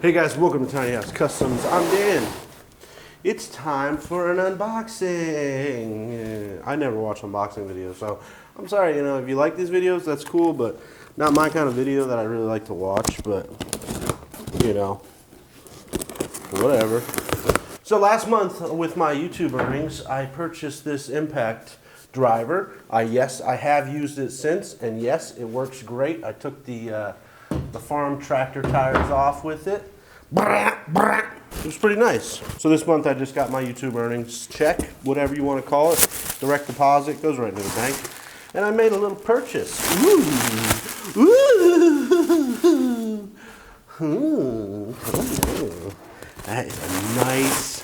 Hey guys, welcome to Tiny House Customs. I'm Dan. It's time for an unboxing. I never watch unboxing videos, so I'm sorry, if you like these videos, that's cool, but not my kind of video that I really like to watch, but, whatever. So last month, with my YouTube earnings, I purchased this impact driver. Yes, I have used it since, and yes, it works great. I took the farm tractor tires off with it. It was pretty nice. So this month I just got my YouTube earnings check, whatever you want to call it. Direct deposit, goes right into the bank. And I made a little purchase. Ooh. Ooh. Ooh. That is a nice.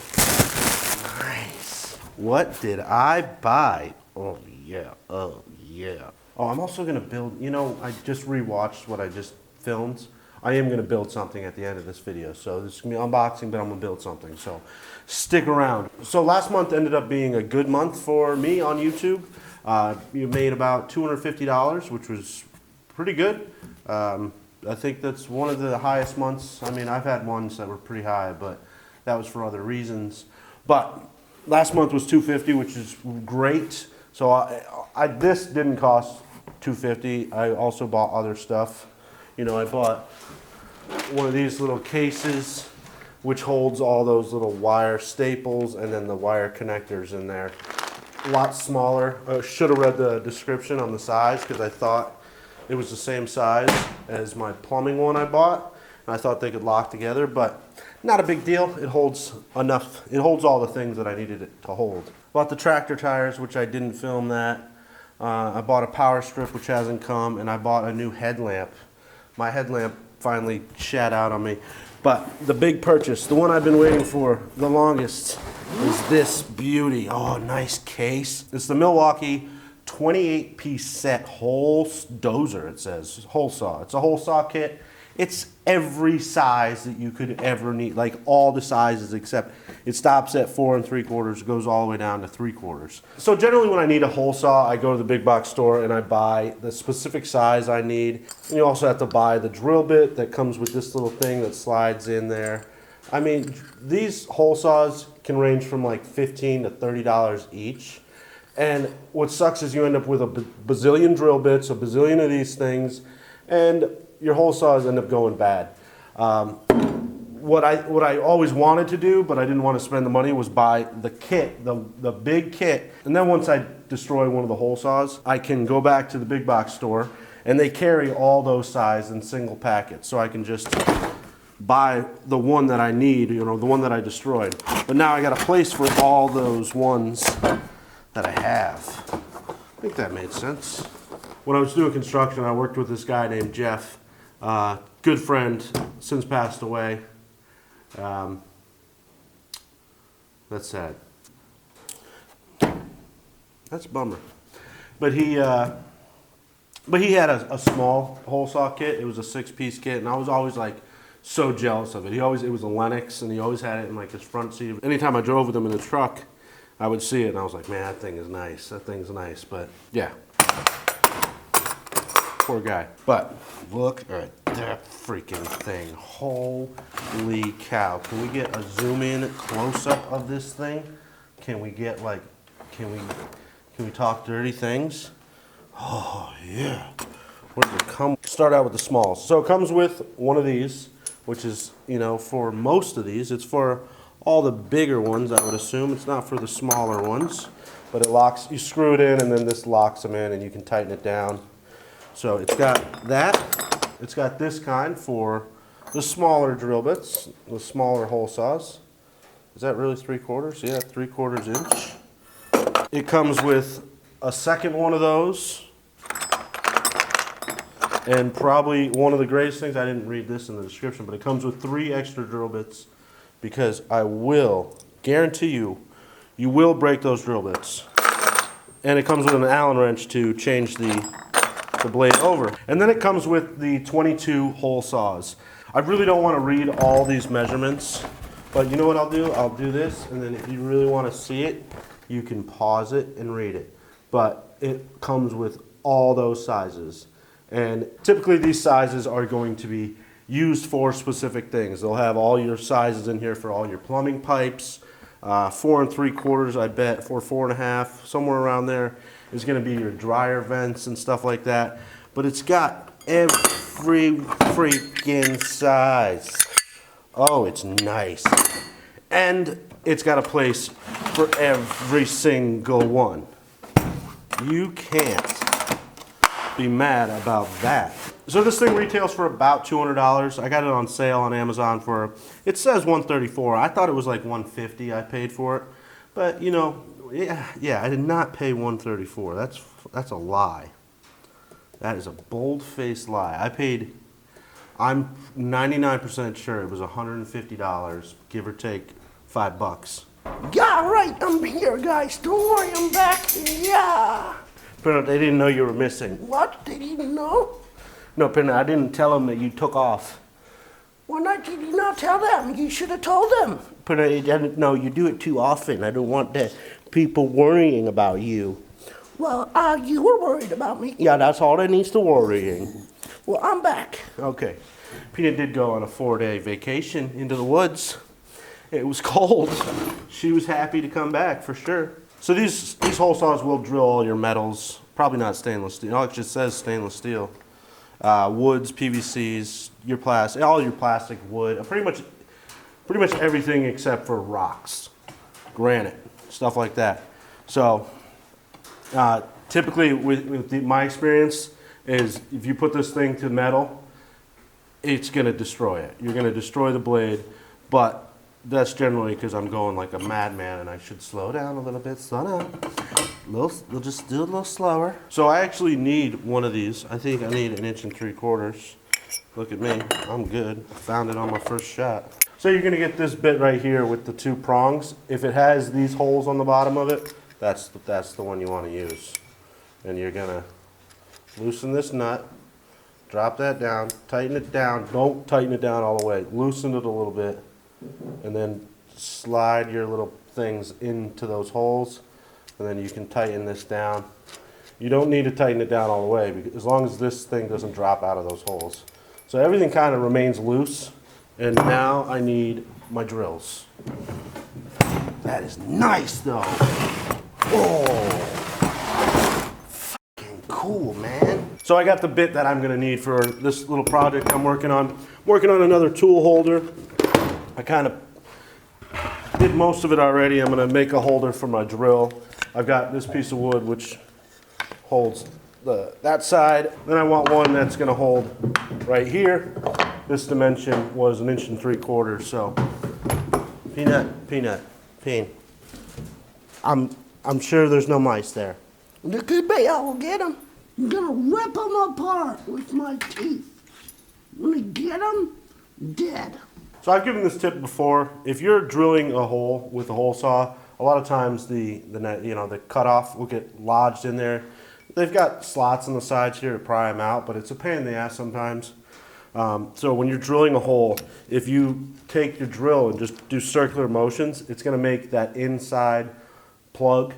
What did I buy? Oh yeah. Oh I'm also gonna build, I just rewatched what I just filmed. I am going to build something at the end of this video. So this is going to be unboxing, but I'm going to build something. So stick around. So last month ended up being a good month for me on YouTube. You made about $250, which was pretty good. I think that's one of the highest months. I mean, I've had ones that were pretty high, but that was for other reasons. But last month was $250, which is great. So this didn't cost $250. I also bought other stuff. I bought one of these little cases which holds all those little wire staples and then the wire connectors in there. A lot smaller. I should have read the description on the size because I thought it was the same size as my plumbing one I bought. And I thought they could lock together, but not a big deal. It holds enough. It holds all the things that I needed it to hold. Bought the tractor tires, which I didn't film that. I bought a power strip, which hasn't come, and I bought a new headlamp. My headlamp finally shat out on me. But the big purchase, the one I've been waiting for the longest, is this beauty. Oh, nice case. It's the Milwaukee 28-piece set whole dozer, it says. Hole saw. It's a hole saw kit. It's every size that you could ever need, like all the sizes except it stops at 4 3/4, goes all the way down to 3/4. So generally when I need a hole saw, I go to the big box store and I buy the specific size I need. And you also have to buy the drill bit that comes with this little thing that slides in there. I mean, these hole saws can range from like $15 to $30 each. And what sucks is you end up with a bazillion drill bits, a bazillion of these things, and your hole saws end up going bad. What I always wanted to do, but I didn't want to spend the money, was buy the kit, the big kit. And then once I destroy one of the hole saws, I can go back to the big box store, and they carry all those sizes in single packets. So I can just buy the one that I need, the one that I destroyed. But now I got a place for all those ones that I have. I think that made sense. When I was doing construction, I worked with this guy named Jeff. Good friend, since passed away. That's sad. That's a bummer. But he had a small hole saw kit. It was a 6-piece kit, and I was always like so jealous of it. It was a Lennox, and he always had it in like his front seat. Anytime I drove with him in the truck, I would see it, and I was like, man, that thing is nice. That thing's nice. But yeah. Poor guy. But look at that freaking thing. Holy cow. Can we get a zoom in close up of this thing? Can we get can we talk dirty things? Oh yeah. Where does it come? Start out with the smalls. So it comes with one of these, which is, for most of these. It's for all the bigger ones, I would assume. It's not for the smaller ones. But it locks, you screw it in, and then this locks them in, and you can tighten it down. So it's got that. It's got this kind for the smaller drill bits, the smaller hole saws. Is that really 3/4? Yeah, 3/4 inch. It comes with a second one of those. And probably one of the greatest things, I didn't read this in the description, but it comes with 3 extra drill bits because I will guarantee you will break those drill bits. And it comes with an Allen wrench to change the blade over. And then it comes with the 22 hole saws. I really don't want to read all these measurements, but you know what I'll do? I'll do this, and then if you really want to see it, you can pause it and read it. But it comes with all those sizes. And typically these sizes are going to be used for specific things. They'll have all your sizes in here for all your plumbing pipes. 4 3/4, I bet, 4.5, somewhere around there is going to be your dryer vents and stuff like that. But it's got every freaking size. Oh, it's nice. And it's got a place for every single one. You can't be mad about that. So this thing retails for about $200. I got it on sale on Amazon for, it says $134. I thought it was like $150 I paid for it. But you know, yeah, I did not pay $134. That's a lie. That is a bold-faced lie. I'm 99% sure it was $150, give or take $5. Yeah, right, I'm here, guys. Don't worry, I'm back. Yeah. But they didn't know you were missing. What? They didn't know? No, Pinna, I didn't tell them that you took off. Why not? Did you not tell them? You should have told them. Pinna, I didn't know. You do it too often. I don't want the people worrying about you. Well, you were worried about me. Yeah, that's all that needs to worrying. Well, I'm back. Okay. Peanut did go on a 4-day vacation into the woods. It was cold. She was happy to come back for sure. So these hole saws will drill all your metals. Probably not stainless steel. No, it just says stainless steel. Woods, PVCs, your plastic, all your plastic, wood. Pretty much everything except for rocks, granite, stuff like that. So typically, with my experience, is if you put this thing to metal, it's going to destroy it. You're going to destroy the blade, but that's generally because I'm going like a madman and I should slow down a little bit. Slow down. We'll just do it a little slower. So I actually need one of these. I think I need 1 3/4 inches. Look at me. I'm good. I found it on my first shot. So you're going to get this bit right here with the 2 prongs. If it has these holes on the bottom of it, that's the one you want to use. And you're going to loosen this nut. Drop that down. Tighten it down. Don't tighten it down all the way. Loosen it a little bit. And then slide your little things into those holes, and then you can tighten this down. You don't need to tighten it down all the way, because as long as this thing doesn't drop out of those holes. So everything kind of remains loose, and now I need my drills. That is nice though. Oh, fucking cool, man. So I got the bit that I'm gonna need for this little project I'm working on. Working on another tool holder. I kind of did most of it already. I'm going to make a holder for my drill. I've got this piece of wood which holds that side. Then I want one that's going to hold right here. This dimension was 1 3/4 inches. So Peanut. I'm sure there's no mice there. There could be. I will get them. I'm going to rip them apart with my teeth. When I get them, dead. So I've given this tip before. If you're drilling a hole with a hole saw, a lot of times the cutoff will get lodged in there. They've got slots on the sides here to pry them out, but it's a pain in the ass sometimes. So when you're drilling a hole, if you take your drill and just do circular motions, it's going to make that inside plug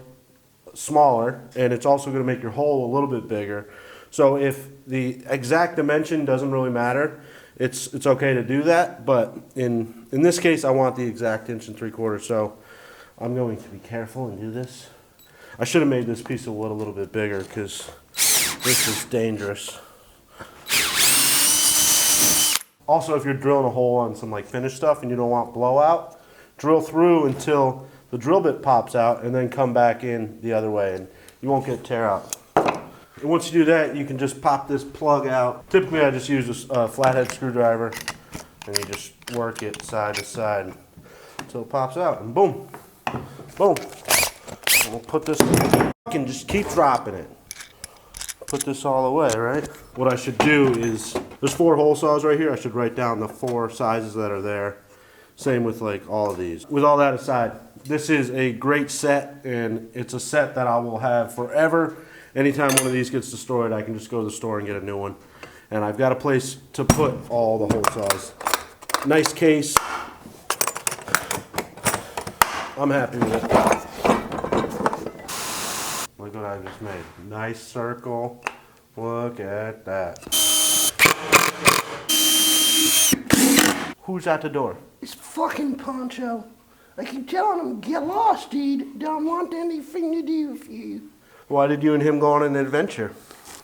smaller, and it's also going to make your hole a little bit bigger. So if the exact dimension doesn't really matter, it's okay to do that, but in this case I want the exact 1 3/4 inches, so I'm going to be careful and do this. I should have made this piece of wood a little bit bigger because this is dangerous. Also, if you're drilling a hole on some like finished stuff and you don't want blowout, drill through until the drill bit pops out and then come back in the other way and you won't get tear out. And once you do that, you can just pop this plug out. Typically, I just use a flathead screwdriver, and you just work it side to side until it pops out, and boom, boom. And we'll put this, and just keep dropping it. Put this all away, right? What I should do is, there's 4 hole saws right here. I should write down the 4 sizes that are there. Same with like all of these. With all that aside, this is a great set, and it's a set that I will have forever. Anytime one of these gets destroyed, I can just go to the store and get a new one. And I've got a place to put all the hole saws. Nice case. I'm happy with it. Look what I just made. Nice circle. Look at that. Who's at the door? It's fucking Poncho. I keep telling him, get lost, dude. Don't want anything to do with you. Why did you and him go on an adventure?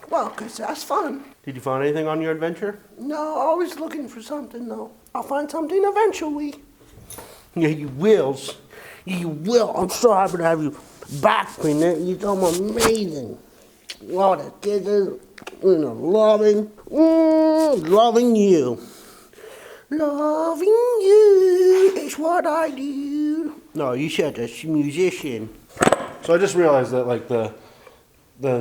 Well, 'cause that's fun. Did you find anything on your adventure? No, always looking for something, though. I'll find something eventually. Yeah, you will. You will. I'm so happy to have you back, Peanut. You're so amazing. What a kisses. Loving you. Loving you is what I do. No, you said a musician. So I just realized that like the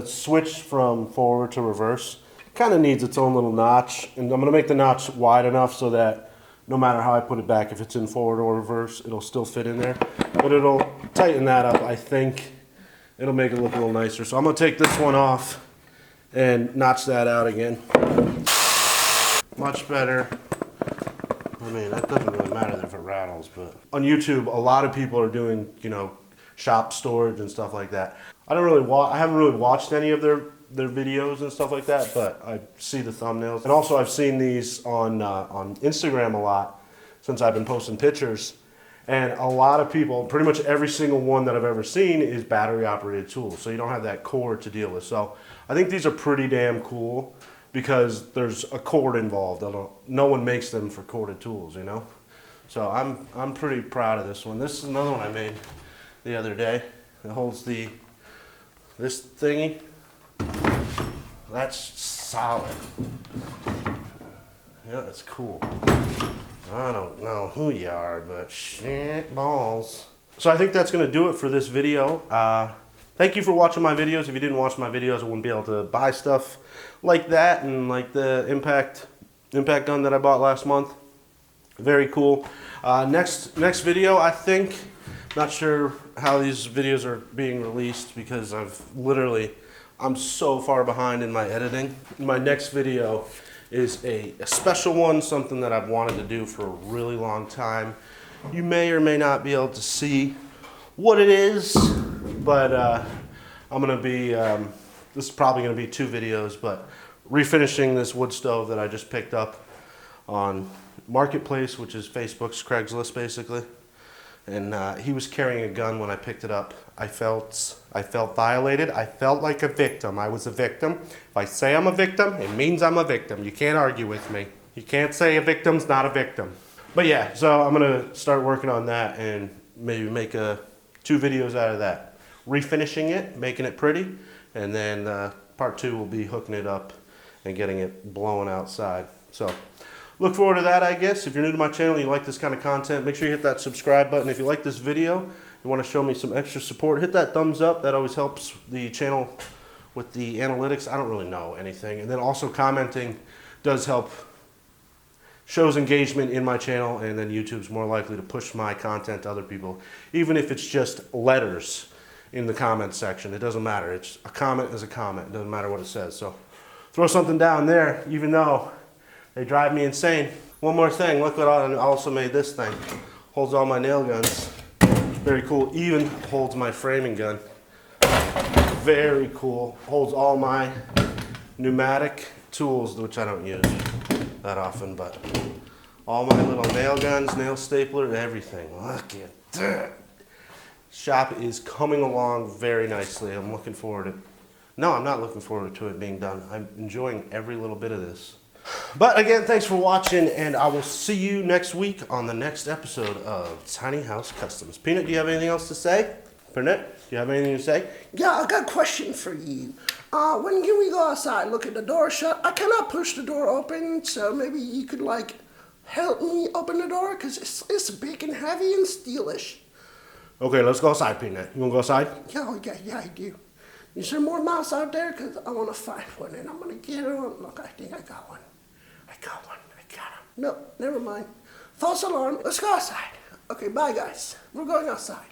switch from forward to reverse kind of needs its own little notch, and I'm gonna make the notch wide enough so that no matter how I put it back, if it's in forward or reverse, it'll still fit in there. But it'll tighten that up. I think it'll make it look a little nicer. So I'm gonna take this one off and notch that out again. Much better. I mean, that doesn't really matter if it rattles, but on YouTube, a lot of people are doing, shop storage and stuff like that. I haven't really watched any of their videos and stuff like that, but I see the thumbnails. And also I've seen these on Instagram a lot since I've been posting pictures. And a lot of people, pretty much every single one that I've ever seen is battery operated tools. So you don't have that cord to deal with. So I think these are pretty damn cool because there's a cord involved. No one makes them for corded tools, So I'm pretty proud of this one. This is another one I made the other day. It holds this thingy. That's solid. Yeah, that's cool. I don't know who you are, but shit balls. So I think that's gonna do it for this video. Thank you for watching my videos. If you didn't watch my videos, I wouldn't be able to buy stuff like that and like the impact gun that I bought last month. Very cool. Next video, I think, not sure how these videos are being released because I'm so far behind in my editing. My next video is a special one, something that I've wanted to do for a really long time. You may or may not be able to see what it is, but I'm gonna be, this is probably gonna be 2 videos, but refinishing this wood stove that I just picked up on Marketplace, which is Facebook's Craigslist basically. And he was carrying a gun when I picked it up. I felt violated. I felt like a victim. I was a victim. If I say I'm a victim, it means I'm a victim. You can't argue with me. You can't say a victim's not a victim. But yeah, so I'm gonna start working on that and maybe make 2 videos out of that. Refinishing it, making it pretty, and then part 2 will be hooking it up and getting it blowing outside. So look forward to that, I guess. If you're new to my channel and you like this kind of content, make sure you hit that subscribe button. If you like this video, you want to show me some extra support, hit that thumbs up. That always helps the channel with the analytics. I don't really know anything. And then also commenting does help, shows engagement in my channel, and then YouTube's more likely to push my content to other people. Even if it's just letters in the comment section, it doesn't matter. It's a comment is a comment. It doesn't matter what it says. So throw something down there, even though they drive me insane. One more thing, look what I also made this thing. Holds all my nail guns. Very cool. Even holds my framing gun. Very cool. Holds all my pneumatic tools, which I don't use that often, but all my little nail guns, nail stapler, everything. Look at that. Shop is coming along very nicely. I'm looking forward to it. No, I'm not looking forward to it being done. I'm enjoying every little bit of this. But again, thanks for watching, and I will see you next week on the next episode of Tiny House Customs. Peanut, do you have anything else to say? Peanut, do you have anything to say? Yeah, I got a question for you. When we go outside, look at the door shut. I cannot push the door open, so maybe you could help me open the door, because it's big and heavy and steelish. Okay, let's go outside, Peanut. You want to go outside? Yeah, I do. Is there more mouse out there? Because I want to find one, and I'm going to get one. Look, I think I got one. I got him. No, never mind. False alarm. Let's go outside. Okay, bye, guys. We're going outside.